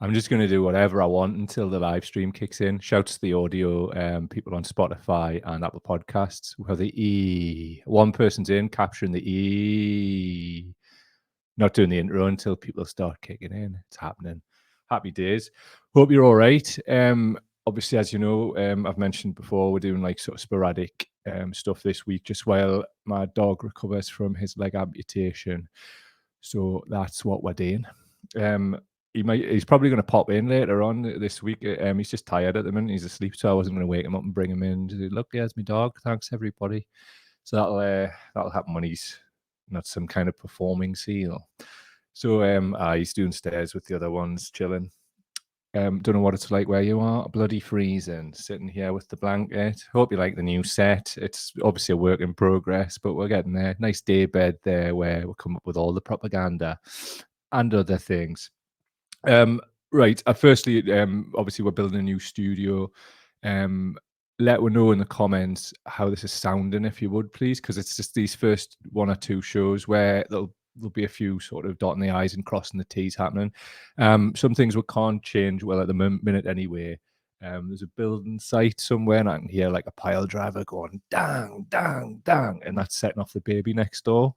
I'm just going to do whatever I want until the live stream kicks in. Shouts to the audio people on Spotify and Apple Podcasts. We have the E. One person's in, capturing the E. Not doing the intro until people start kicking in. It's happening. Happy days. Hope you're all right. Obviously, as you know, I've mentioned before, we're doing like sort of sporadic stuff this week, just while my dog recovers from his leg amputation. So that's what we're doing. He's probably going to pop in later on this week. He's just tired at the minute. He's asleep, so I wasn't going to wake him up and bring him in. Just, look, there's my dog. Thanks, everybody. So that'll happen when he's not some kind of performing seal. So he's downstairs with the other ones, chilling. Don't know what it's like where you are. Bloody freezing, sitting here with the blanket. Hope you like the new set. It's obviously a work in progress, but we're getting there. Nice day bed there where we'll come up with all the propaganda and other things. Right. Firstly, obviously we're building a new studio. Let me know in the comments how this is sounding, if you would, please, because it's just these first 1 or 2 shows where there'll be a few sort of dotting the I's and crossing the T's happening. Some things we can't change well at the minute anyway. There's a building site somewhere and I can hear like a pile driver going dang, dang, dang, and that's setting off the baby next door.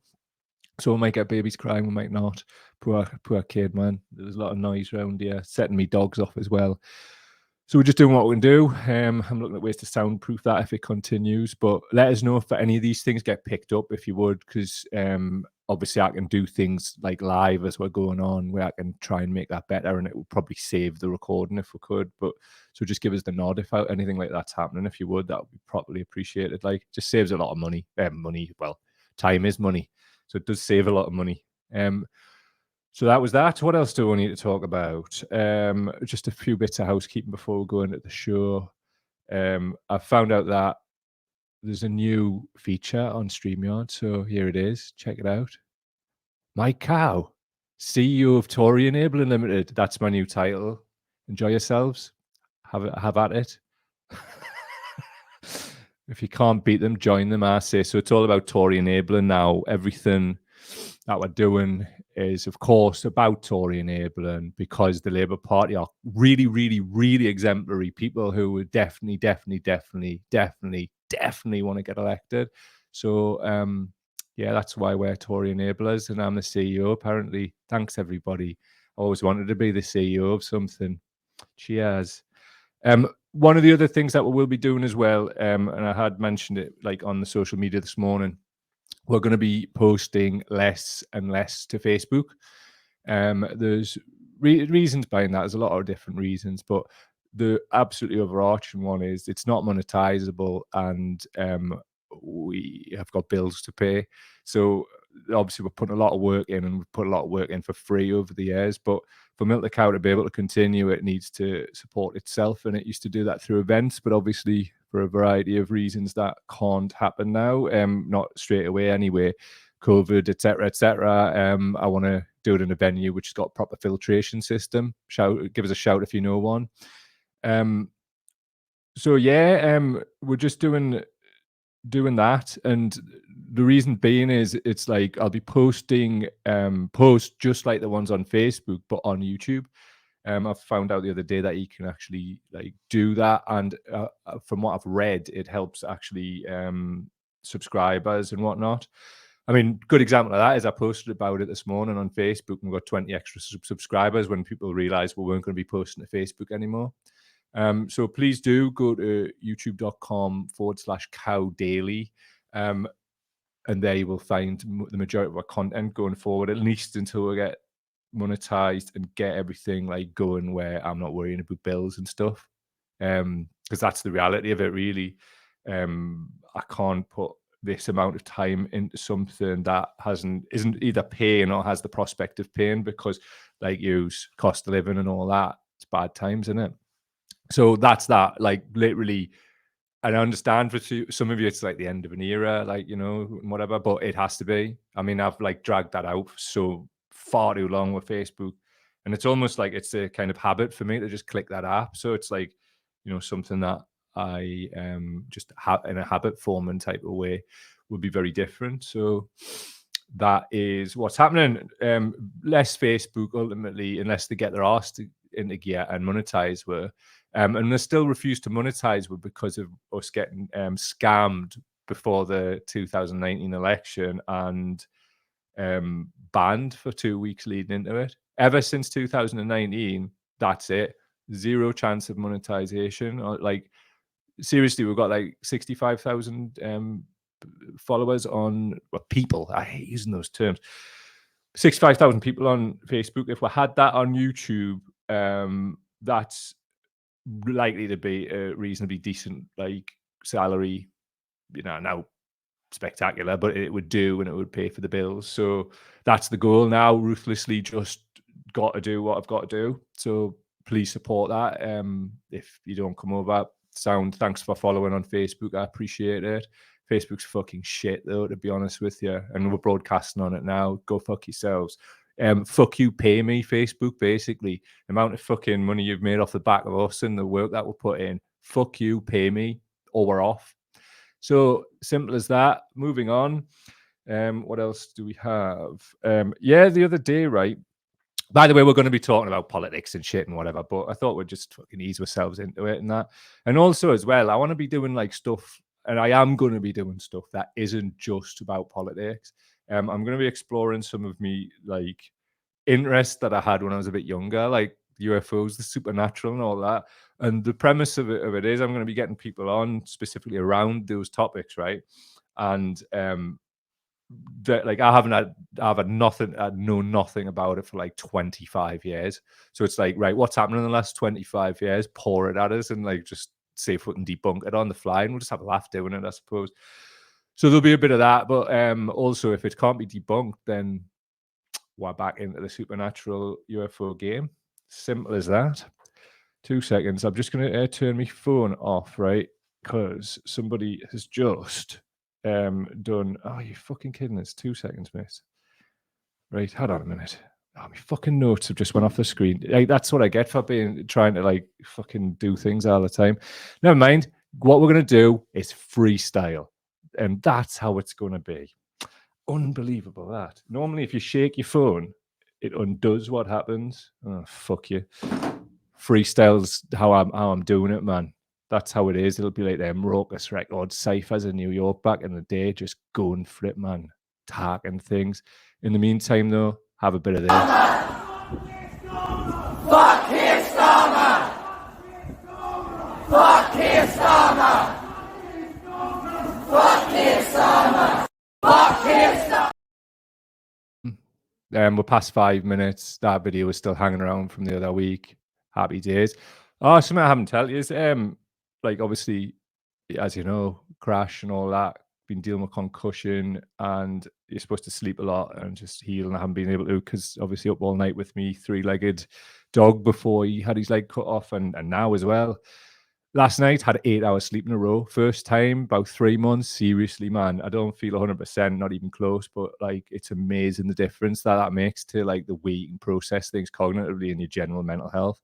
So we might get babies crying, we might not. Poor kid, man. There's a lot of noise around here, setting me dogs off as well. So we're just doing what we can do. I'm looking at ways to soundproof that if it continues. But let us know if any of these things get picked up, if you would, because obviously I can do things like live as we're going on, where I can try and make that better, and it will probably save the recording if we could. But so just give us the nod if anything like that's happening. If you would, that would be properly appreciated. Like, just saves a lot of money. Well, time is money. So it does save a lot of money. So that was that. What else do we need to talk about? Just a few bits of housekeeping before we go into the show. I found out that there's a new feature on StreamYard. So here it is. Check it out. My cow, CEO of Tory Enabling Limited. That's my new title. Enjoy yourselves. Have at it. If you can't beat them, join them, I say. So it's all about Tory enabling now. Everything that we're doing is, of course, about Tory enabling, because the Labour Party are really, really, really exemplary people who would definitely want to get elected. So, yeah, that's why we're Tory enablers, and I'm the CEO, apparently. Thanks, everybody. I always wanted to be the CEO of something. Cheers. One of the other things that we will be doing as well, and I had mentioned it like on the social media this morning, we're going to be posting less and less to Facebook. There's reasons behind that. There's a lot of different reasons, but the absolutely overarching one is it's not monetizable, and we have got bills to pay. So obviously we're putting a lot of work in, and we've put a lot of work in for free over the years, but for Milk the Cow to be able to continue, it needs to support itself, and it used to do that through events, but obviously for a variety of reasons that can't happen now, not straight away anyway, COVID, etc. I want to do it in a venue which has got proper filtration system. Give us a shout if you know one. So yeah, we're just doing that, and the reason being is it's like I'll be posting posts just like the ones on Facebook but on YouTube. I found out the other day that you can actually like do that, and from what I've read, it helps actually subscribers and whatnot. I mean, good example of that is I posted about it this morning on Facebook and we got 20 extra subscribers when people realized we weren't going to be posting to Facebook anymore. So please do go to youtube.com/cow daily. And there you will find the majority of our content going forward, at least until we get monetized and get everything like going where I'm not worrying about bills and stuff. Because that's the reality of it, really. I can't put this amount of time into something that isn't either paying or has the prospect of paying, because like use cost of living and all that, it's bad times, isn't it? So that's that, like literally. And I understand for some of you, it's like the end of an era, like, you know, whatever, but it has to be. I mean, I've like dragged that out so far too long with Facebook, and it's almost like it's a kind of habit for me to just click that app. So it's like, you know, something that I just have in a habit forming type of way would be very different. So that is what's happening. Less Facebook ultimately, unless they get their arse into gear and monetize were. And they still refuse to monetize were because of us getting scammed before the 2019 election and banned for 2 weeks leading into it. Ever since 2019, that's it. Zero chance of monetization. Or like, seriously, we've got like 65,000 followers on, well, people. I hate using those terms. 65,000 people on Facebook. If we had that on YouTube, that's likely to be a reasonably decent like salary. You know, now spectacular, but it would do and it would pay for the bills. So that's the goal now. Ruthlessly just got to do what I've got to do. So please support that. If you don't come over, thanks for following on Facebook. I appreciate it. Facebook's fucking shit though, to be honest with you. And we're broadcasting on it now. Go fuck yourselves. Fuck you, pay me, Facebook, basically. The amount of fucking money you've made off the back of us and the work that we put in. Fuck you, pay me, or we're off. So simple as that. Moving on. What else do we have? Yeah, the other day, right? By the way, we're going to be talking about politics and shit and whatever, but I thought we'd just fucking ease ourselves into it and that. And also as well, I want to be doing like stuff, and I am going to be doing stuff that isn't just about politics. I'm going to be exploring some of me like interests that I had when I was a bit younger, like UFOs, the supernatural and all that. And the premise of it is I'm going to be getting people on specifically around those topics, right? And like I've known nothing about it for like 25 years. So it's like, right, what's happened in the last 25 years? Pour it at us and like just see if we can debunk it on the fly, and we'll just have a laugh doing it, I suppose. So there'll be a bit of that, but also if it can't be debunked, then we're back into the supernatural UFO game. Simple as that. 2 seconds. I'm just going to turn my phone off, right? Because somebody has just done. Oh, you fucking kidding us? 2 seconds, mate. Right, hold on a minute. Oh, my fucking notes have just went off the screen. Like, that's what I get for trying to like fucking do things all the time. Never mind. What we're going to do is freestyle. And that's how it's going to be. Unbelievable that. Normally, if you shake your phone, it undoes what happens. Oh, fuck you. Freestyle's how I'm doing it, man. That's how it is. It'll be like them raucous record ciphers in New York back in the day, just going for it, man. Talking things. In the meantime, though, have a bit of this. Fuck Keir Starmer! Fuck Keir Starmer! Fuck Keir Starmer! Fuck Keir Starmer! We're past 5 minutes. That video is still hanging around from the other week. Happy days. Oh, something I haven't told you is, like, obviously, as you know, crash and all that. Been dealing with concussion, and you're supposed to sleep a lot and just heal, and I haven't been able to because obviously up all night with me 3-legged dog before he had his leg cut off, and now as well. Last night had 8 hours sleep in a row. First time, about 3 months. Seriously, man, I don't feel 100%, not even close, but like it's amazing the difference that makes to like the way you can process things cognitively and your general mental health.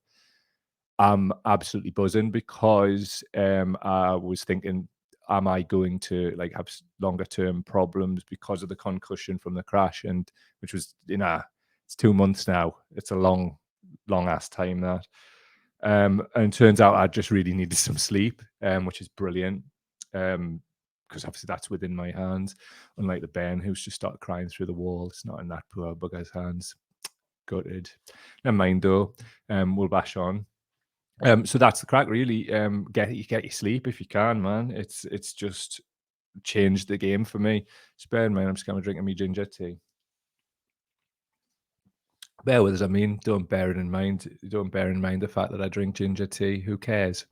I'm absolutely buzzing because I was thinking, am I going to like have longer term problems because of the concussion from the crash? And which was, it's 2 months now. It's a long ass time that. And it turns out I just really needed some sleep, which is brilliant. Because obviously that's within my hands. Unlike the Ben who's just started crying through the wall. It's not in that poor bugger's hands. Gutted. Never mind though. We'll bash on. So that's the crack, really. Get your sleep if you can, man. It's just changed the game for me. Spare in mind, I'm just going to drink me ginger tea. Bear with us. I mean, don't bear in mind the fact that I drink ginger tea. Who cares?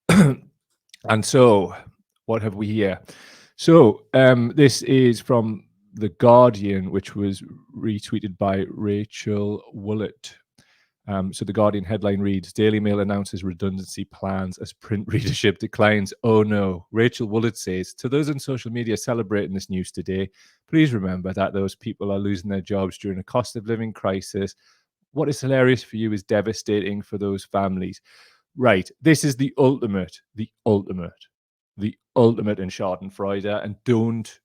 And so, what have we here? So, this is from The Guardian, which was retweeted by Rachel Woolett. So the Guardian headline reads, Daily Mail announces redundancy plans as print readership declines. Oh no. Rachel Woolett says, to those on social media celebrating this news today, please remember that those people are losing their jobs during a cost of living crisis. What is hilarious for you is devastating for those families. Right. This is the ultimate in Schadenfreude. And don't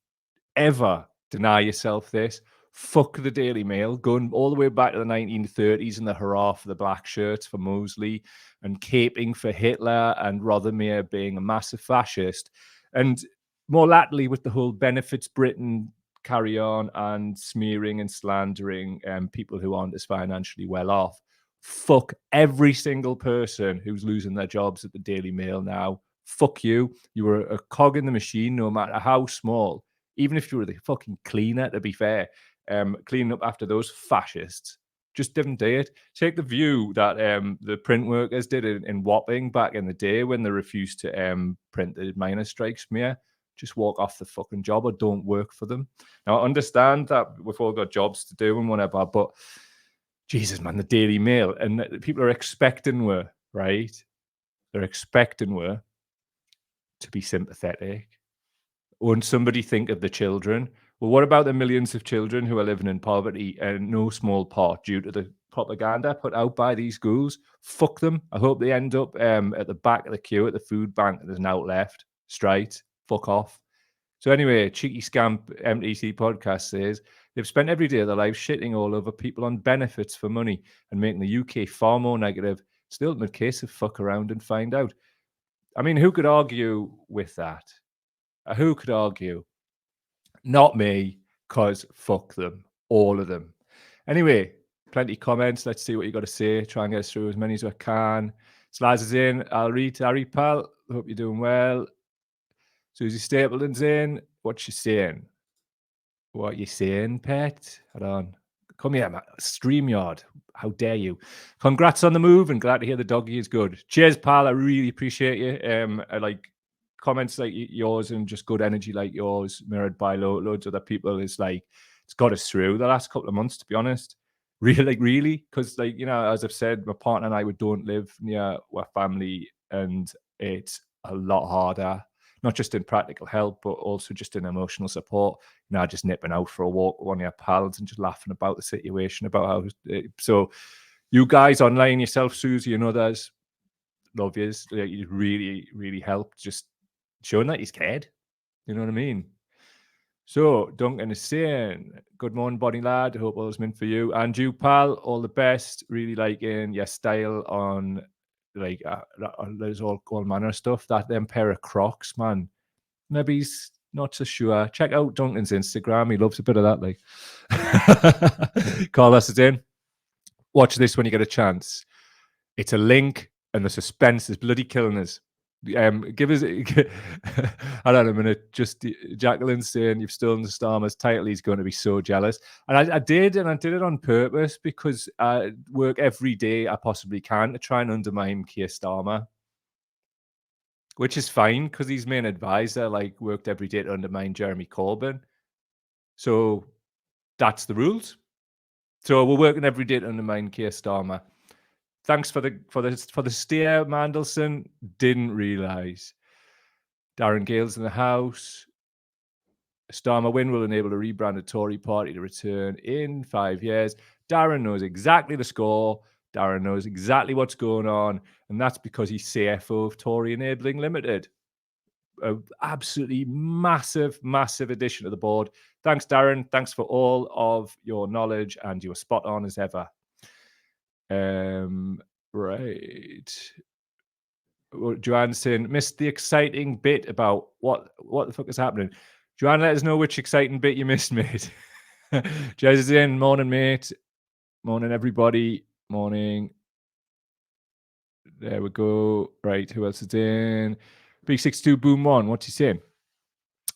ever deny yourself this. Fuck the Daily Mail, going all the way back to the 1930s and the hurrah for the black shirts for Mosley and caping for Hitler and Rothermere being a massive fascist. And more latterly with the whole benefits Britain carry on and smearing and slandering people who aren't as financially well off. Fuck every single person who's losing their jobs at the Daily Mail now. Fuck you. You were a cog in the machine, no matter how small. Even if you were the fucking cleaner, to be fair, cleaning up after those fascists. Just didn't do it. Take the view that the print workers did in Wapping back in the day when they refused to print the miners' strikes smear. Just walk off the fucking job or don't work for them. Now, I understand that we've all got jobs to do and whatever, but Jesus, man, the Daily Mail, and people are expecting we're, right? They're expecting we're to be sympathetic. Won't somebody think of the children? Well, what about the millions of children who are living in poverty and no small part due to the propaganda put out by these schools? Fuck them. I hope they end up at the back of the queue at the food bank that there's now left. Straight. Fuck off. So anyway, Cheeky Scamp MTC podcast says they've spent every day of their lives shitting all over people on benefits for money and making the UK far more negative. It's the ultimate case of fuck around and find out. I mean, who could argue with that? Who could argue? Not me, because fuck them. All of them. Anyway, plenty of comments. Let's see what you got to say. Try and get through as many as I can. Slides is in. I'll read Harry Pal. Hope you're doing well. Susie Stapleton's in. What's she saying? What you saying, pet? Hold on. Come here, man. StreamYard. How dare you? Congrats on the move and glad to hear the doggy is good. Cheers, pal. I really appreciate you. I like comments like yours and just good energy like yours, mirrored by loads of other people. It's like, it's got us through the last couple of months, to be honest. Really. Because, like, you know, as I've said, my partner and I, we don't live near our family, and it's a lot harder. Not just in practical help, but also just in emotional support. You know, just nipping out for a walk with one of your pals and just laughing about the situation, about how. So, you guys online, yourself, Susie, and others, love yous. You really helped. Just showing that he's cared. You know what I mean? So, Duncan is saying, good morning, body lad. Hope all's meant for you. And you, pal, all the best. Really liking your style on. Like there's all manner of stuff. That them pair of Crocs, man. Maybe he's not so sure. Check out Duncan's Instagram. He loves a bit of that. Like, call us in. Watch this when you get a chance. It's a link, and the suspense is bloody killing us. Give us. I don't know. A minute. Just Jacqueline saying you've stolen the Starmer's title. He's going to be so jealous. And I did it on purpose because I work every day I possibly can to try and undermine Keir Starmer, which is fine because his main advisor like worked every day to undermine Jeremy Corbyn. So that's the rules. So we're working every day to undermine Keir Starmer. Thanks for the steer, Mandelson. Didn't realise. Darren Gale's in the house. Starmer win will enable a rebranded Tory party to return in 5 years. Darren knows exactly the score. Darren knows exactly what's going on. And that's because he's CFO of Tory Enabling Limited. An absolutely massive addition to the board. Thanks, Darren. Thanks for all of your knowledge, and you were spot on as ever. Right. Joanne's saying, missed the exciting bit about what the fuck is happening. Joanne, let us know which exciting bit you missed, mate. Jez is in. Morning, mate. Morning, everybody. Morning. There we go. Right, who else is in? Big 62 Boom 1. What's he saying?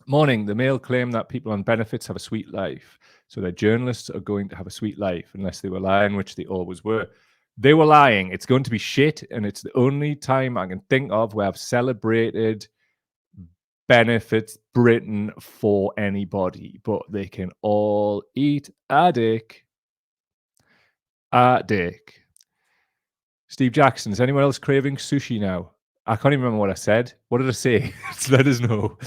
Morning. The Mail claim that people on benefits have a sweet life. So their journalists are going to have a sweet life unless they were lying, which they always were. They were lying. It's going to be shit. And it's the only time I can think of where I've celebrated benefits Britain for anybody. But they can all eat a dick. A dick. Steve Jackson, is anyone else craving sushi now? I can't even remember what I said. What did I say? Let us know.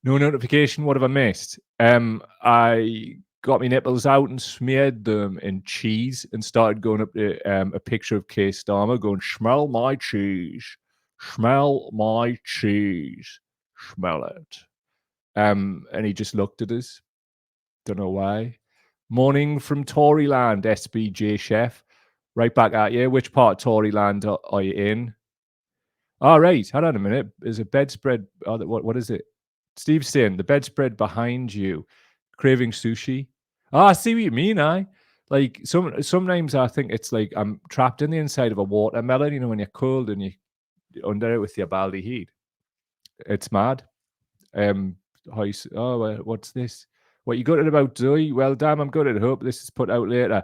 No notification. What have I missed? I got my nipples out and smeared them in cheese and started going up to a picture of Keir Starmer going, smell my cheese. Smell my cheese. Smell it. And he just looked at us. Don't know why. Morning from Toryland, SBJ Chef. Right back at you. Which part of Toryland are you in? All right. Hold on a minute. There's a bedspread. Oh, what is it? Steve's saying the bedspread behind you. Craving sushi. Oh, I see what you mean. Like sometimes I think it's like I'm trapped in the inside of a watermelon. You know, when you're cold and you're under it with your baldy heat. It's mad. What's this? What you gutted about, Zoe? Well, damn, I'm gutted. Hope this is put out later.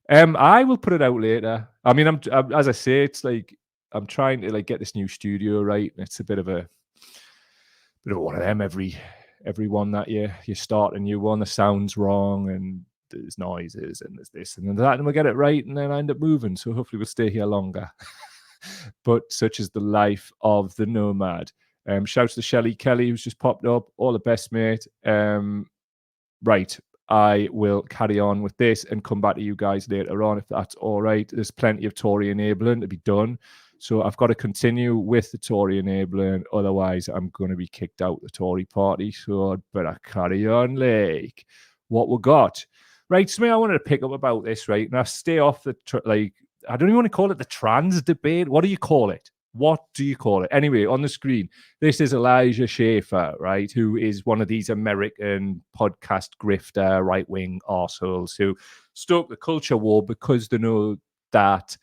I will put it out later. I mean, I'm as I say, it's like I'm trying to like get this new studio right, and it's a bit of one of them every one that you start a new one, the sound's wrong and there's noises and there's this and then that, and we'll get it right, and then I end up moving. So hopefully we'll stay here longer. But such is the life of the nomad. Shouts to Shelley Kelly, who's just popped up. All the best, mate. Right. I will carry on with this and come back to you guys later on if that's all right. There's plenty of Tory enabling to be done. So I've got to continue with the Tory enabling. Otherwise, I'm going to be kicked out the Tory party. So I'd better carry on, like what we got. Right. So I wanted to pick up about this, right? Now stay off the, I don't even want to call it the trans debate. What do you call it? What do you call it? Anyway, on the screen, this is Elijah Schaefer, right? Who is one of these American podcast grifter, right-wing arseholes who stoke the culture war because they know that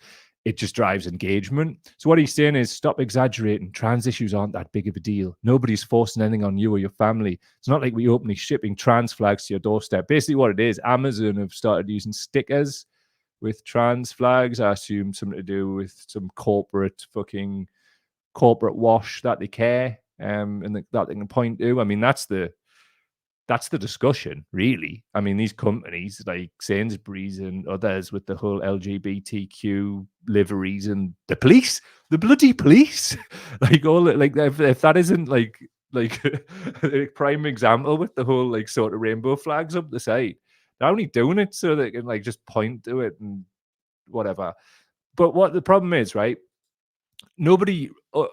it just drives engagement. So what he's saying is stop exaggerating. Trans issues aren't that big of a deal. Nobody's forcing anything on you or your family. It's not like we openly shipping trans flags to your doorstep. Basically what it is, Amazon have started using stickers with trans flags. I assume something to do with some corporate wash that they care and that they can point to. I mean, that's the discussion, really. I mean, these companies like Sainsbury's and others with the whole LGBTQ liveries and the police, the bloody police, like if that isn't like a prime example with the whole like sort of rainbow flags up the side. They're only doing it so they can like just point to it and whatever. But what the problem is, right? Nobody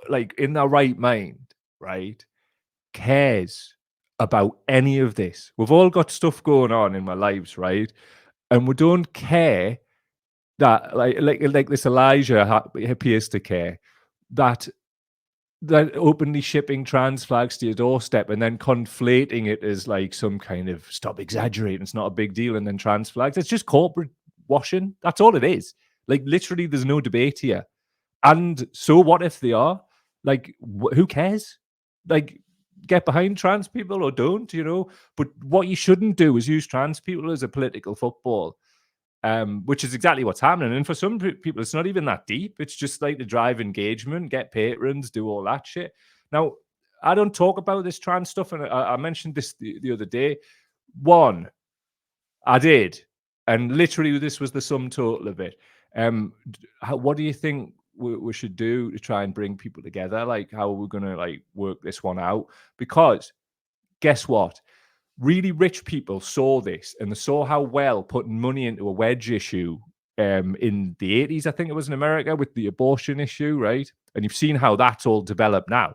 like in their right mind, right, cares about any of this. We've all got stuff going on in our lives, right? And we don't care that like this Elijah appears to care that openly shipping trans flags to your doorstep and then conflating it as like some kind of stop exaggerating, it's not a big deal, and then trans flags. It's just corporate washing. That's all it is. Like literally, there's no debate here. And so what if they are? Like, who cares? Like, get behind trans people or don't, you know? But what you shouldn't do is use trans people as a political football. Which is exactly what's happening. And for some people, it's not even that deep. It's just like to drive engagement, get patrons, do all that shit. Now, I don't talk about this trans stuff, and I mentioned this the other day. One, I did, and literally this was the sum total of it. What do you think we should do to try and bring people together? Like, how are we going to like work this one out? Because guess what? Really rich people saw this and they saw how well putting money into a wedge issue in the 80s, I think it was in America, with the abortion issue, right? And you've seen how that's all developed now.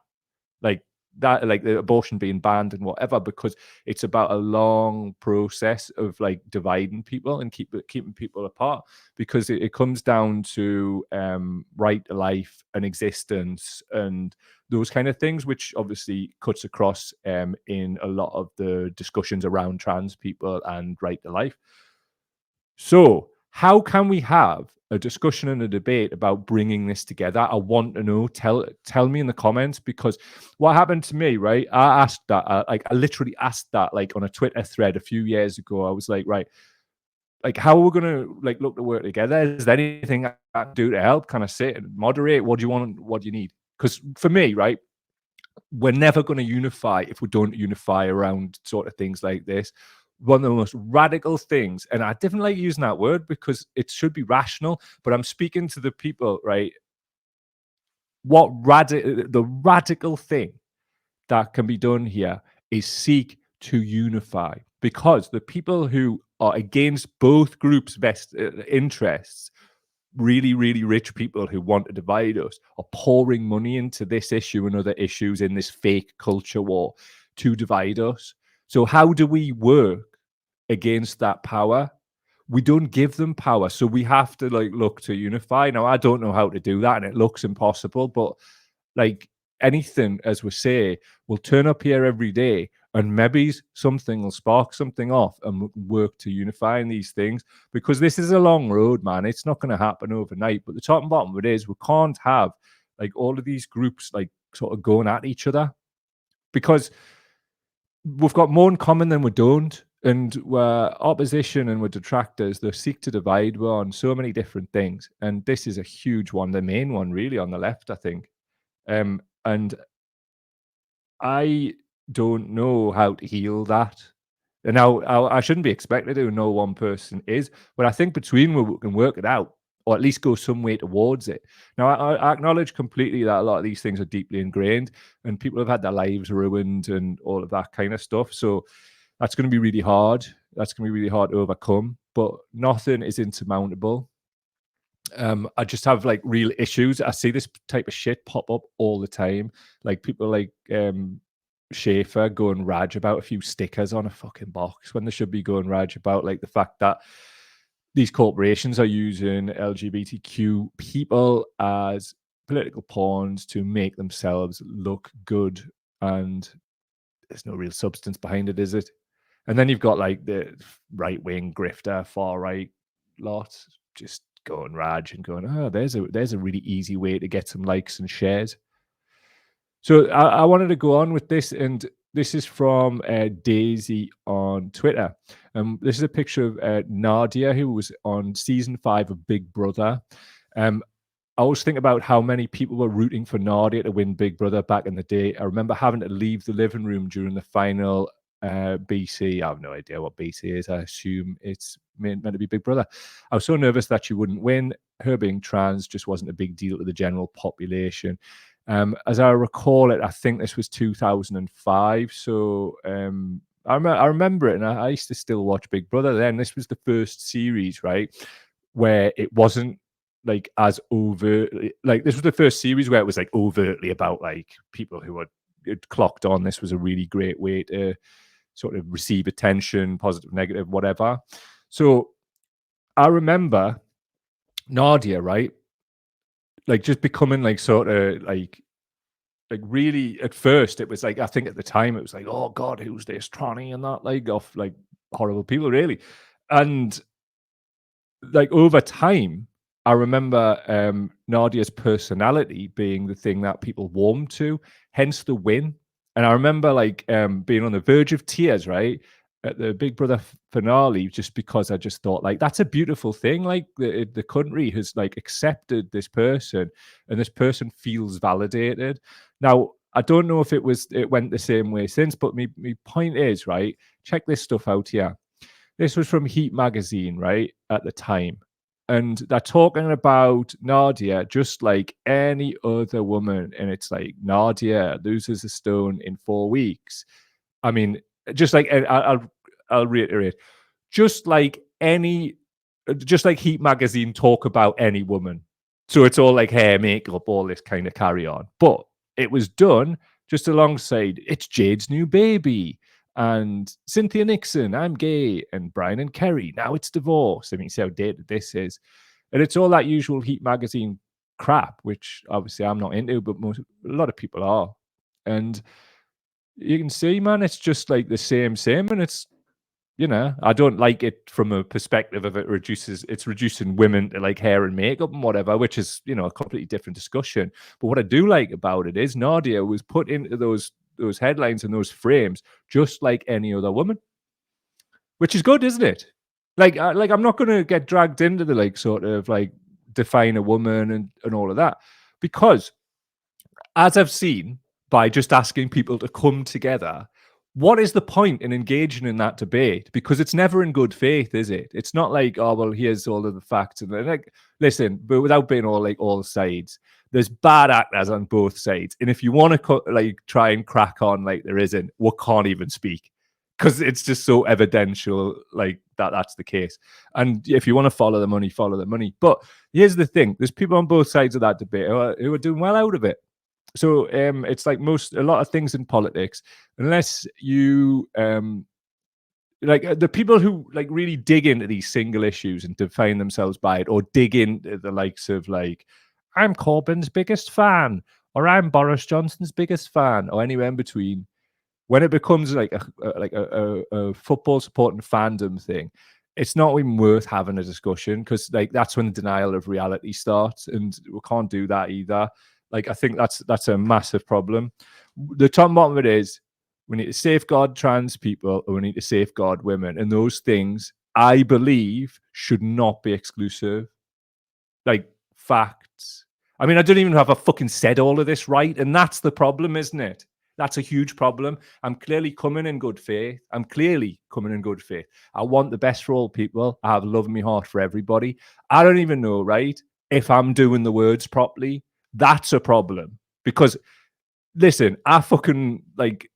Like that, like the abortion being banned and whatever, because it's about a long process of like dividing people and keeping people apart, because it comes down to right to life and existence and those kind of things, which obviously cuts across in a lot of the discussions around trans people and right to life. So how can we have a discussion and a debate about bringing this together? I want to know. Tell me in the comments, because what happened to me, right? I asked that, I literally asked that, like on a Twitter thread a few years ago. I was like, right, like how are we going to like look to work together? Is there anything I can do to help? Kind of sit and moderate? What do you want? What do you need? Because for me, right, we're never going to unify if we don't unify around sort of things like this. One of the most radical things, and I didn't like using that word because it should be rational, but I'm speaking to the people, right? The radical thing that can be done here is seek to unify, because the people who are against both groups' best interests, really, really rich people who want to divide us, are pouring money into this issue and other issues in this fake culture war to divide us. So how do we work against that power. We don't give them power, so we have to like look to unify. Now, I don't know how to do that, and it looks impossible, but like anything, as we say, we'll turn up here every day, and maybe something will spark something off, and work to unifying these things. Because this is a long road, man. It's not going to happen overnight. But the top and bottom of it is, we can't have like all of these groups like sort of going at each other, because we've got more in common than we don't. And we're opposition and we're detractors. They seek to divide. We're on so many different things. And this is a huge one, the main one, really, on the left, I think. And I don't know how to heal that. And now I shouldn't be expected to know one person is, but I think between we can work it out, or at least go some way towards it. Now, I acknowledge completely that a lot of these things are deeply ingrained, and people have had their lives ruined and all of that kind of stuff. So that's going to be really hard. That's going to be really hard to overcome, but nothing is insurmountable. I just have like real issues. I see this type of shit pop up all the time. Like people like Schaefer going rage about a few stickers on a fucking box, when they should be going rage about like the fact that these corporations are using LGBTQ people as political pawns to make themselves look good, and there's no real substance behind it, is it? And then you've got like the right wing grifter, far right lot just going rage and going, oh, there's a really easy way to get some likes and shares. So I wanted to go on with this, and this is from Daisy on Twitter. This is a picture of Nadia, who was on season 5 of Big Brother. I always think about how many people were rooting for Nadia to win Big Brother back in the day. I remember having to leave the living room during the final BC. I have no idea what BC is. I assume it's meant to be Big Brother. I was so nervous that she wouldn't win. Her being trans just wasn't a big deal to the general population. As I recall it, I think this was 2005. So I remember it, and I used to still watch Big Brother then. This was the first series, right, where it wasn't like as overtly, like this was the first series where it was like overtly about like people who had clocked on. This was a really great way to sort of receive attention, positive, negative, whatever. So I remember Nadia, right, like just becoming like sort of like really, at first it was like, I think at the time it was like, oh god, who's this tranny and that, like of like horrible people, really. And like over time, I remember Nadia's personality being the thing that people warmed to, hence the win. And I remember like being on the verge of tears, right, at the Big Brother finale, just because I just thought like that's a beautiful thing. Like the country has like accepted this person, and this person feels validated. Now, I don't know if it went the same way since, but my point is, right, check this stuff out here. This was from Heat magazine, right, at the time. And they're talking about Nadia just like any other woman. And it's like, Nadia loses a stone in 4 weeks. I mean, just like, I'll reiterate, just like Heat magazine talk about any woman. So it's all like hair, makeup, all this kind of carry on. But it was done just alongside It's Jade's New Baby and Cynthia Nixon, I'm gay, and Brian and Kerry, now it's divorce. I mean, see how dated this is. And it's all that usual Heat magazine crap, which obviously I'm not into, but a lot of people are. And you can see, man, it's just like the same, and it's, I don't like it from a perspective of it's reducing women to like hair and makeup and whatever, which is, a completely different discussion. But what I do like about it is Nadia was put into those headlines and those frames just like any other woman, which is good, isn't it? Like I'm not going to get dragged into the like sort of like define a woman and all of that, because as I've seen by just asking people to come together, what is the point in engaging in that debate? Because it's never in good faith, is it? It's not like, oh, well, here's all of the facts. And like, listen, but without being all sides, there's bad actors on both sides. And if you want to like try and crack on like there isn't, we can't even speak, because it's just so evidential like that's the case. And if you want to follow the money, follow the money. But here's the thing. There's people on both sides of that debate who are doing well out of it. So it's like a lot of things in politics, unless you Like the people who like really dig into these single issues and define themselves by it, or dig into the likes of like, I'm Corbyn's biggest fan, or I'm Boris Johnson's biggest fan, or anywhere in between. When it becomes like a football supporting fandom thing, it's not even worth having a discussion, because like that's when the denial of reality starts, and we can't do that either. Like I think that's a massive problem. The top and bottom of it is we need to safeguard trans people, and we need to safeguard women, and those things I believe should not be exclusive. Like facts. I mean, I don't even know if I've fucking said all of this right, and that's the problem, isn't it? That's a huge problem. I'm clearly coming in good faith. I'm clearly coming in good faith. I want the best for all people. I have love in my heart for everybody. I don't even know, right, if I'm doing the words properly. That's a problem. Because listen, I fucking like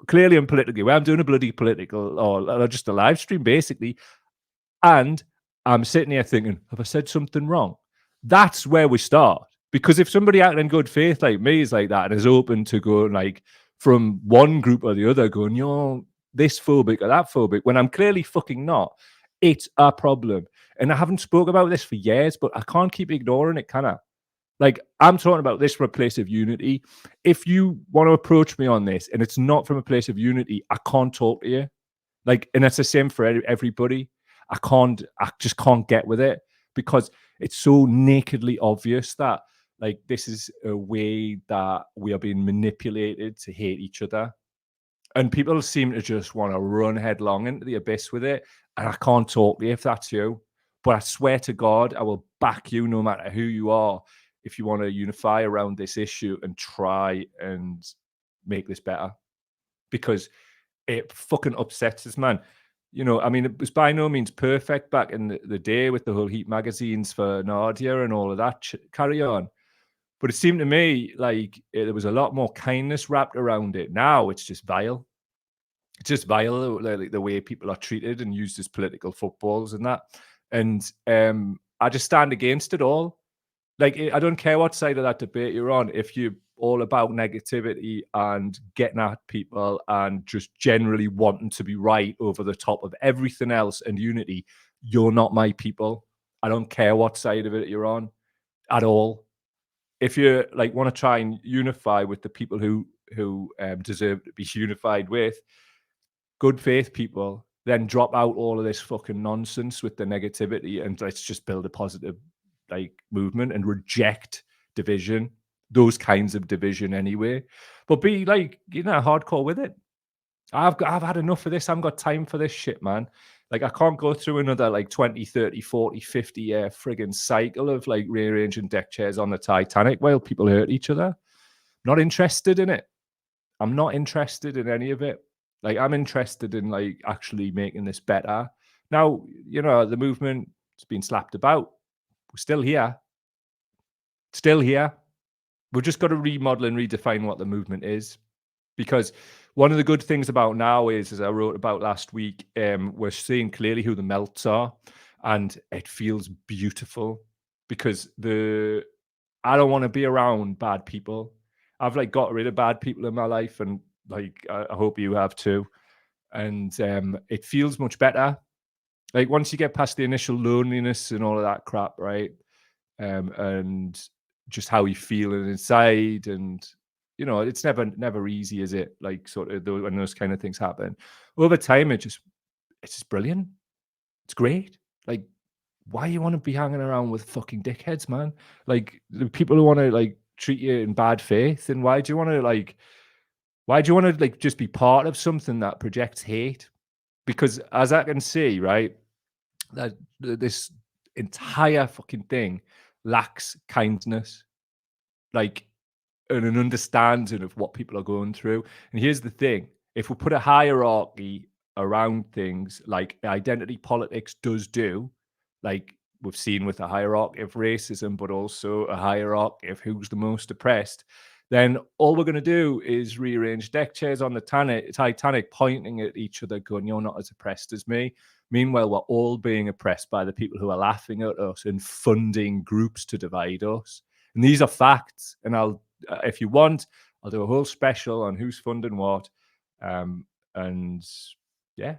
clearly I'm politically aware. I'm doing a bloody political or just a live stream basically. And I'm sitting here thinking, have I said something wrong? That's where we start. Because if somebody acting in good faith like me is like that and is open to going like from one group or the other, going, you're this phobic or that phobic, when I'm clearly fucking not, it's a problem. And I haven't spoke about this for years, but I can't keep ignoring it, can I? Like, I'm talking about this from a place of unity. If you want to approach me on this and it's not from a place of unity, I can't talk to you. Like, and it's the same for everybody. I just can't get with it, because it's so nakedly obvious that like this is a way that we are being manipulated to hate each other. And people seem to just want to run headlong into the abyss with it. And I can't talk to you if that's you. But I swear to God, I will back you no matter who you are if you want to unify around this issue and try and make this better. Because it fucking upsets us, man. You know, I mean, it was by no means perfect back in the day with the whole Heat magazines for Nadia and all of that carry on. But it seemed to me like there was a lot more kindness wrapped around it. Now it's just vile. It's just vile, like the way people are treated and used as political footballs and that. And I just stand against it all. Like, I don't care what side of that debate you're on. If you're all about negativity and getting at people and just generally wanting to be right over the top of everything else and unity, you're not my people. I don't care what side of it you're on at all. If you like want to try and unify with the people who deserve to be unified with, good faith people, then drop out all of this fucking nonsense with the negativity and let's just build a positive like movement and reject division, those kinds of division anyway. But be like, you know, hardcore with it. I've had enough of this. I haven't got time for this shit, man. Like I can't go through another like 20, 30, 40, 50 year friggin' cycle of like rearranging deck chairs on the Titanic while people hurt each other. Not interested in it. I'm not interested in any of it. Like I'm interested in like actually making this better. Now, you know, the movement has been slapped about. We're still here. Still here. We've just got to remodel and redefine what the movement is. Because one of the good things about now is, as I wrote about last week, we're seeing clearly who the melts are, and it feels beautiful because I don't want to be around bad people. I've like got rid of bad people in my life, and like I hope you have too. And it feels much better. Like once you get past the initial loneliness and all of that crap, right? And just how you feel inside, and you know, it's never easy, is it? Like sort of when those kind of things happen over time, it's just brilliant. It's great. Like, why you want to be hanging around with fucking dickheads, man? Like the people who want to like treat you in bad faith, and why do you want to like just be part of something that projects hate? Because as I can see, right, that this entire fucking thing lacks kindness, like, and an understanding of what people are going through. And here's the thing: if we put a hierarchy around things, like identity politics does do, like we've seen with a hierarchy of racism, but also a hierarchy of who's the most oppressed, then all we're going to do is rearrange deck chairs on the Titanic, pointing at each other, going, "You're not as oppressed as me." Meanwhile, we're all being oppressed by the people who are laughing at us and funding groups to divide us. And these are facts. And if you want, I'll do a whole special on who's funding what. And yeah,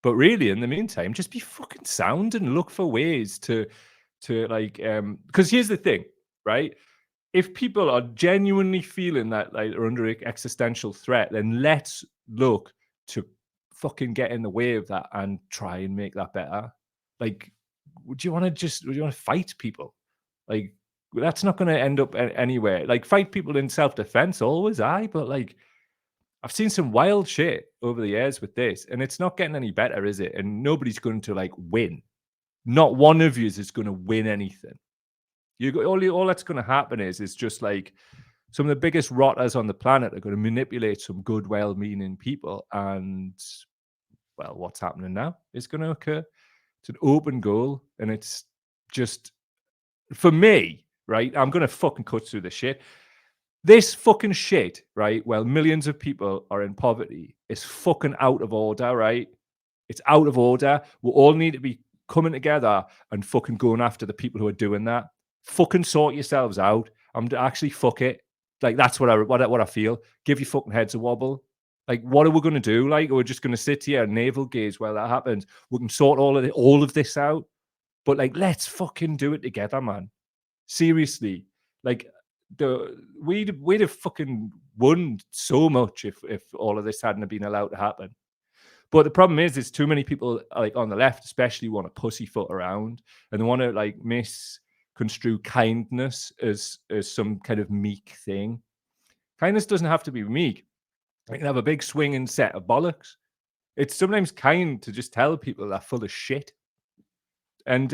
But really, in the meantime, just be fucking sound and look for ways to like, because here's the thing, right? If people are genuinely feeling that like they're under existential threat, then let's look to fucking get in the way of that and try and make that better. Like, would you want to fight people? Like, that's not going to end up anywhere. Like, fight people in self-defense, always, but like, I've seen some wild shit over the years with this, and it's not getting any better, is it? And nobody's going to like win. Not one of you is going to win anything. All that's going to happen is just like some of the biggest rotters on the planet are going to manipulate some good, well-meaning people, and well, what's happening now is going to occur. It's an open goal, and it's just, for me, right? I'm going to fucking cut through the shit. This fucking shit, right? Well, millions of people are in poverty. It's fucking out of order, right? It's out of order. We all need to be coming together and fucking going after the people who are doing that. Fucking sort yourselves out. Actually, fuck it. Like, that's what I feel. Give your fucking heads a wobble. Like, what are we going to do? Like, we're just going to sit here and navel gaze while that happens. We can sort all of this out. But like, let's fucking do it together, man. Seriously. Like, we'd have fucking won so much if all of this hadn't been allowed to happen. But the problem is too many people, like on the left especially, want to pussyfoot around, and they want to like misconstrue kindness as some kind of meek thing. Kindness doesn't have to be meek. It can have a big swinging set of bollocks. It's sometimes kind to just tell people they're full of shit. And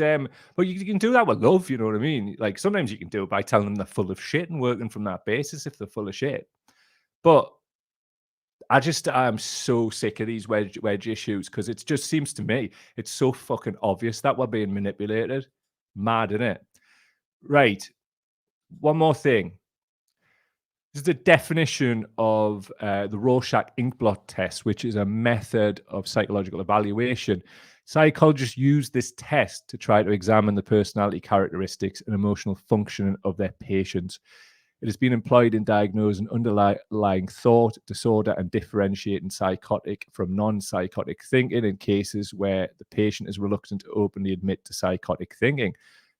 but you can do that with love, you know what I mean? Like, sometimes you can do it by telling them they're full of shit and working from that basis if they're full of shit. But I'm so sick of these wedge issues, because it just seems to me it's so fucking obvious that we're being manipulated. Mad, innit? Right. One more thing. This is the definition of the Rorschach inkblot test, which is a method of psychological evaluation. Psychologists use this test to try to examine the personality characteristics and emotional functioning of their patients. It has been employed in diagnosing underlying thought disorder and differentiating psychotic from non-psychotic thinking in cases where the patient is reluctant to openly admit to psychotic thinking.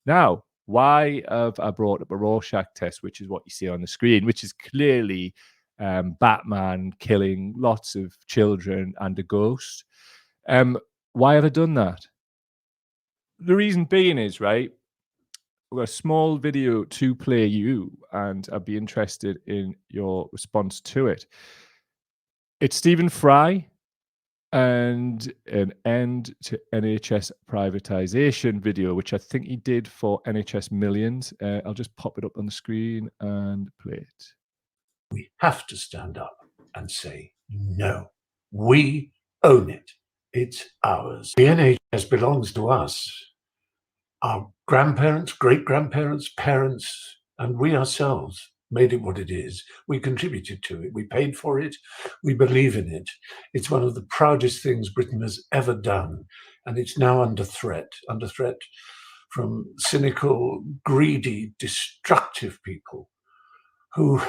Now, why have I brought up a Rorschach test, which is what you see on the screen, which is clearly Batman killing lots of children and a ghost? Why have I done that? The reason being is, right, we've got a small video to play you, and I'd be interested in your response to it. It's Stephen Fry and an end to NHS privatization video, which I think he did for NHS Millions. I'll just pop it up on the screen and play it. We have to stand up and say, no, we own it. It's ours. The NHS belongs to us. Our grandparents, great-grandparents, parents, and we ourselves made it what it is. We contributed to it. We paid for it. We believe in it. It's one of the proudest things Britain has ever done. And it's now under threat from cynical, greedy, destructive people who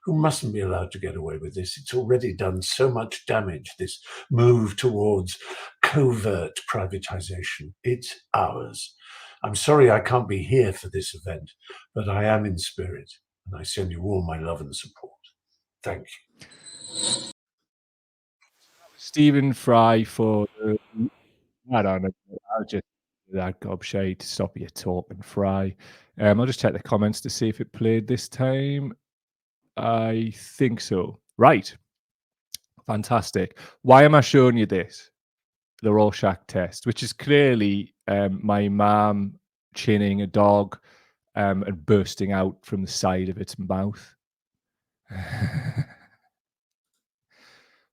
mustn't be allowed to get away with this. It's already done so much damage, this move towards covert privatization. It's ours. I'm sorry I can't be here for this event, but I am in spirit, and I send you all my love and support. Thank you. Stephen Fry for I don't know. I'll just that gobshite to stop you talking, Fry. I'll just check the comments to see if it played this time. I think so. Right. Fantastic. Why am I showing you this? The Rorschach test, which is clearly my mom chinning a dog and bursting out from the side of its mouth.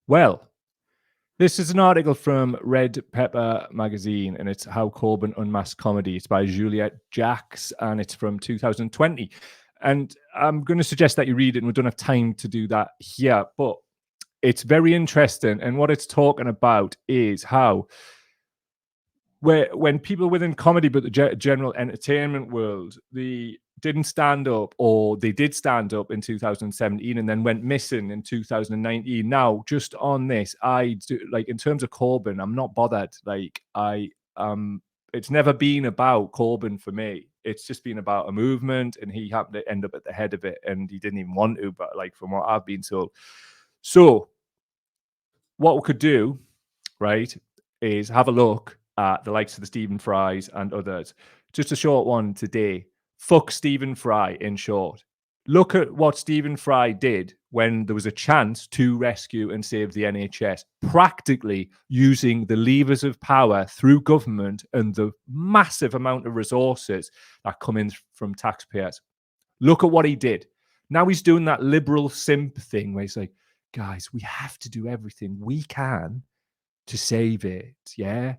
Well, this is an article from Red Pepper magazine, and it's How Corbyn Unmasked Comedy. It's by Juliet Jacks, and it's from 2020. And I'm going to suggest that you read it, and we don't have time to do that here, but it's very interesting. And what it's talking about is how when people within comedy, but the general entertainment world, the didn't stand up, or they did stand up in 2017 and then went missing in 2019. Now, just on this, I do, like, in terms of Corbyn, I'm not bothered. Like, it's never been about Corbyn for me. It's just been about a movement, and he happened to end up at the head of it, and he didn't even want to, but like, from what I've been told. So what we could do, right, is have a look at the likes of the Stephen Frys and others. Just a short one today. Fuck Stephen Fry, in short. Look at what Stephen Fry did when there was a chance to rescue and save the NHS, practically using the levers of power through government and the massive amount of resources that come in from taxpayers. Look at what he did. Now he's doing that liberal simp thing where he's like, guys, we have to do everything we can to save it, yeah?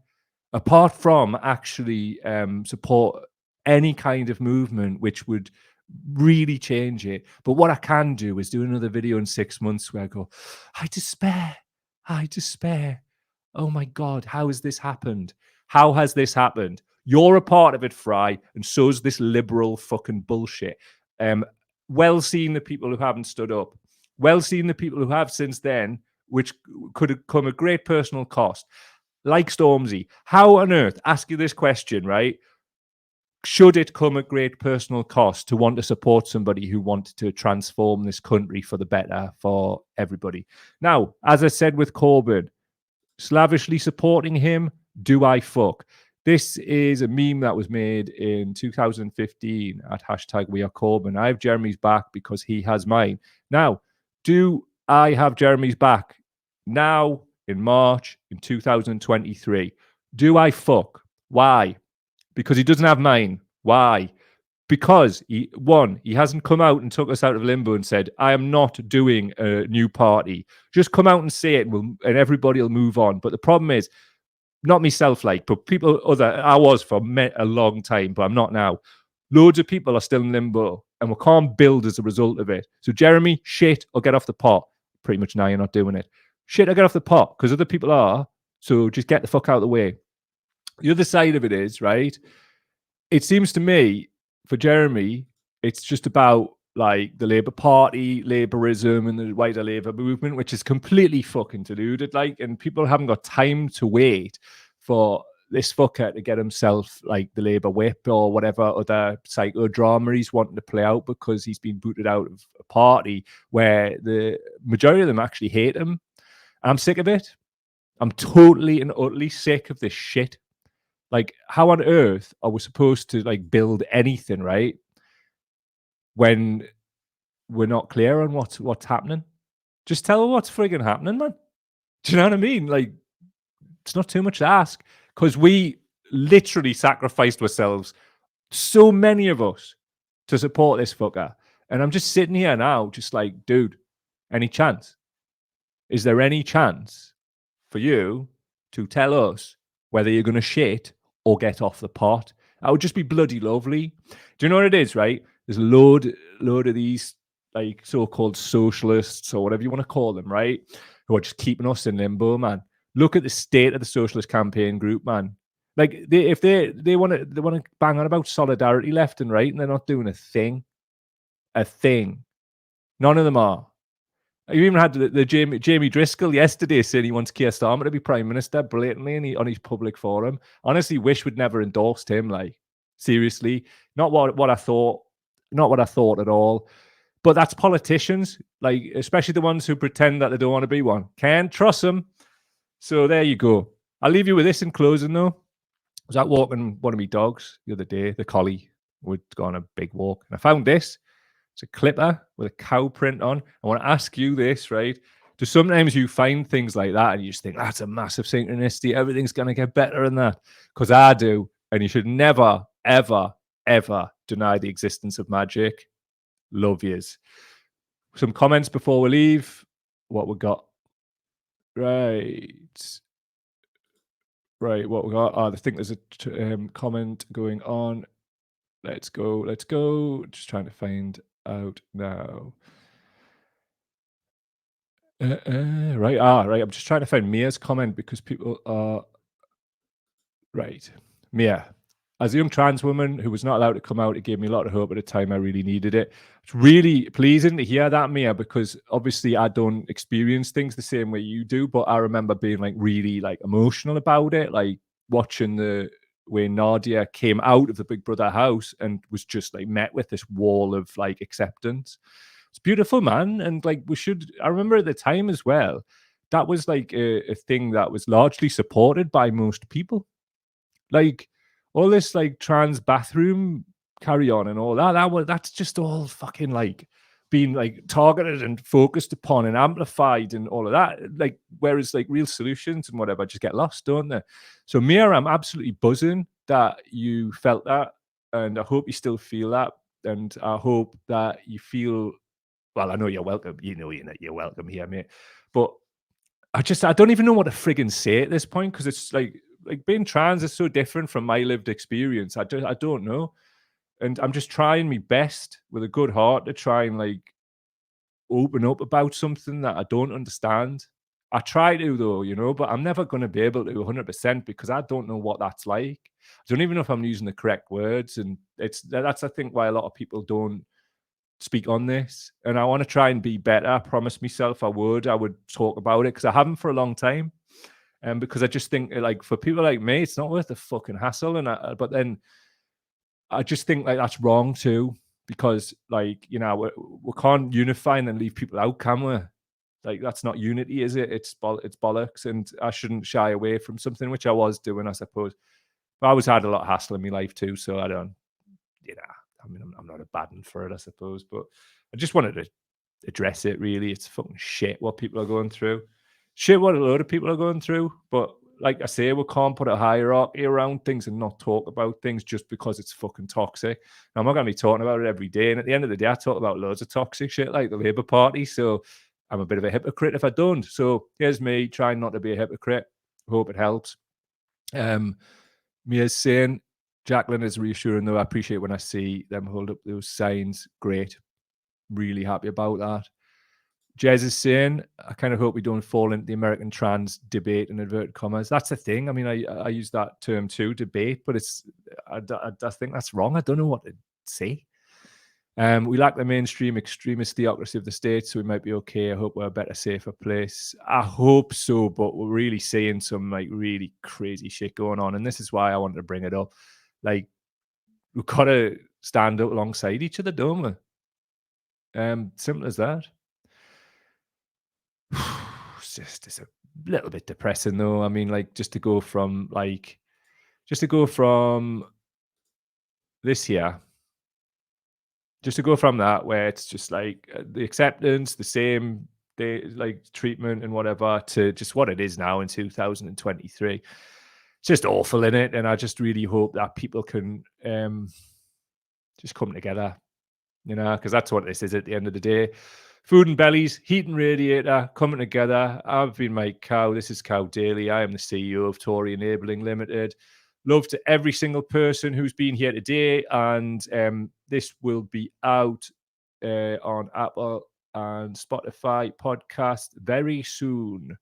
Apart from actually support any kind of movement which would really change it. But what I can do is do another video in 6 months where I go, I despair. Oh my God, how has this happened? How has this happened? You're a part of it, Fry, and so's this liberal fucking bullshit. Well seen the people who haven't stood up. Well seen the people who have since then, which could have come at great personal cost. Like Stormzy, how on earth, ask you this question, right? Should it come at great personal cost to want to support somebody who wanted to transform this country for the better for everybody? Now, as I said with Corbyn, slavishly supporting him, do I fuck? This is a meme that was made in 2015 at hashtag We Are Corbyn. I have Jeremy's back because he has mine. Now, do I have Jeremy's back now in March in 2023? Do I fuck? Why? Because he doesn't have mine. Why? Because he hasn't come out and took us out of limbo and said, I am not doing a new party. Just come out and say it, and everybody will move on. But the problem is, not myself, like, but people, I was for a long time, but I'm not now. Loads of people are still in limbo, and we can't build as a result of it. So Jeremy, shit, or get off the pot. Pretty much now you're not doing it. Shit, or get off the pot, because other people are. So just get the fuck out of the way. The other side of it is, right, it seems to me, for Jeremy, it's just about like the Labour Party, Labourism, and the wider Labour movement, which is completely fucking deluded. Like, and people haven't got time to wait for this fucker to get himself like the Labour whip or whatever other psychodrama he's wanting to play out because he's been booted out of a party where the majority of them actually hate him. And I'm sick of it. I'm totally and utterly sick of this shit. Like, how on earth are we supposed to like build anything, right, when we're not clear on what's happening? Just tell her what's friggin' happening, man. Do you know what I mean? Like, it's not too much to ask, because we literally sacrificed ourselves, so many of us, to support this fucker. And I'm just sitting here now, just like, dude, any chance? Is there any chance for you to tell us whether you're going to shit or get off the pot? That would just be bloody lovely. Do you know what it is, right? There's a load of these like so-called socialists or whatever you want to call them, right, who are just keeping us in limbo, man. Look at the state of the Socialist Campaign Group, man. Like, if they want to bang on about solidarity left and right, and they're not doing a thing. None of them are. You even had the Jamie Driscoll yesterday saying he wants Keir Starmer to be Prime Minister blatantly on his public forum. Honestly, wish we'd never endorsed him. Like, seriously, not what I thought at all. But that's politicians, like, especially the ones who pretend that they don't want to be one. Can't trust them. So there you go. I'll leave you with this in closing, though. I was out walking one of my dogs the other day, the collie. We'd go on a big walk, and I found this. It's a clipper with a cow print on. I want to ask you this, right? Do sometimes you find things like that and you just think, that's a massive synchronicity. Everything's going to get better than that. Because I do. And you should never, ever, ever deny the existence of magic. Love yous. Some comments before we leave. What we got? Right, what we got? I think there's a comment going on. Let's go. Just trying to find out now. Right. I'm just trying to find Mia's comment because people are right. Mia, as a young trans woman who was not allowed to come out, it gave me a lot of hope at the time. I really needed it. It's really pleasing to hear that, Mia, because obviously I don't experience things the same way you do, but I remember being like really like emotional about it, like watching the way Nadia came out of the Big Brother house and was just like met with this wall of like acceptance. It's beautiful, man. And like I remember at the time as well, that was like a thing that was largely supported by most people. Like all this like trans bathroom carry on and all that's just all fucking like being like targeted and focused upon and amplified and all of that. Like whereas like real solutions and whatever just get lost, don't they? So Mia, I'm absolutely buzzing that you felt that, and I hope you still feel that, and I hope that you feel well. I know you're welcome. You know you're welcome here, mate. But I don't even know what to friggin' say at this point, because it's like being trans is so different from my lived experience. I don't know. And I'm just trying my best with a good heart to try and like open up about something that I don't understand. I try to though, you know, but I'm never going to be able to 100% because I don't know what that's like. I don't even know if I'm using the correct words, and that's I think why a lot of people don't speak on this. And I want to try and be better. I promised myself I would talk about it because I haven't for a long time. And because I just think like for people like me, it's not worth the fucking hassle. But then I just think like that's wrong too, because like, you know, we can't unify and then leave people out, can we? Like that's not unity, is it? It's bollocks. And I shouldn't shy away from something, which I was doing, I suppose. But I always had a lot of hassle in my life too, so I don't, you know, I mean, I'm not a bad one for it, I suppose. But I just wanted to address it. Really, it's fucking shit what people are going through. Shit what a load of people are going through. But like I say, we can't put a hierarchy around things and not talk about things just because it's fucking toxic. Now, I'm not going to be talking about it every day. And at the end of the day, I talk about loads of toxic shit like the Labour Party. So I'm a bit of a hypocrite if I don't. So here's me trying not to be a hypocrite. Hope it helps. Mia's saying, Jacqueline is reassuring though. I appreciate when I see them hold up those signs. Great. Really happy about that. Jez is saying, I kind of hope we don't fall into the American trans debate in inverted commas. That's the thing. I mean, I use that term too, debate, but I think that's wrong. I don't know what to say. We lack the mainstream extremist theocracy of the state, so we might be okay. I hope we're a better, safer place. I hope so, but we're really seeing some like really crazy shit going on, and this is why I wanted to bring it up. Like, we've got to stand up alongside each other, don't we? Simple as that. It's a little bit depressing though. I mean, like just to go from this year, just to go from that where it's just like the acceptance, the same like treatment and whatever, to just what it is now in 2023. It's just awful, in it, and I just really hope that people can just come together, you know, because that's what this is at the end of the day. Food and Bellies, Heat and Radiator, coming together. I've been Mike Cow. This is Cow Daily. I am the CEO of Tory Enabling Limited. Love to every single person who's been here today. And this will be out on Apple and Spotify podcast very soon.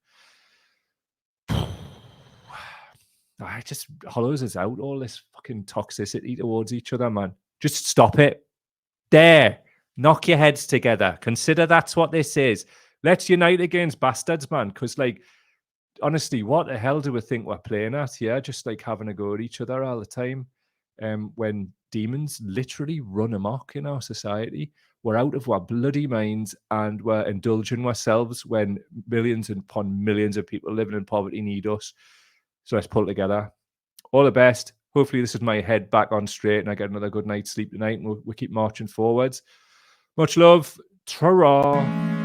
It just hollows us out, all this fucking toxicity towards each other, man. Just stop it. There. Knock your heads together. Consider that's what this is. Let's unite against bastards, man. Because, like, honestly, what the hell do we think we're playing at here? Just like having a go at each other all the time. When demons literally run amok in our society, we're out of our bloody minds and we're indulging ourselves when millions upon millions of people living in poverty need us. So let's pull together. All the best. Hopefully, this is my head back on straight and I get another good night's sleep tonight and we'll keep marching forwards. Much love. Ta-ra.